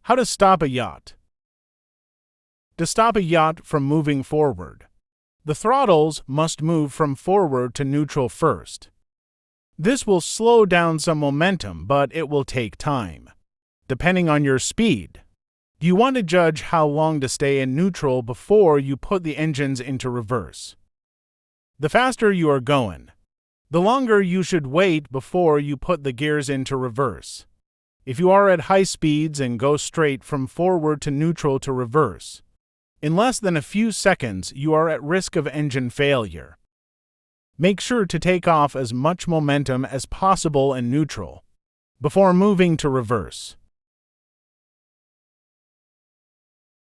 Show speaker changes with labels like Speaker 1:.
Speaker 1: How to stop a yacht. To stop a yacht from moving forward, the throttles must move from forward to neutral first. This will slow down some momentum, but it will take time, depending on your speed. You want to judge how long to stay in neutral before you put the engines into reverse. The faster you are going, the longer you should wait before you put the gears into reverse. If you are at high speeds and go straight from forward to neutral to reverse, in less than a few seconds you are at risk of engine failure. Make sure to take off as much momentum as possible in neutral before moving to reverse.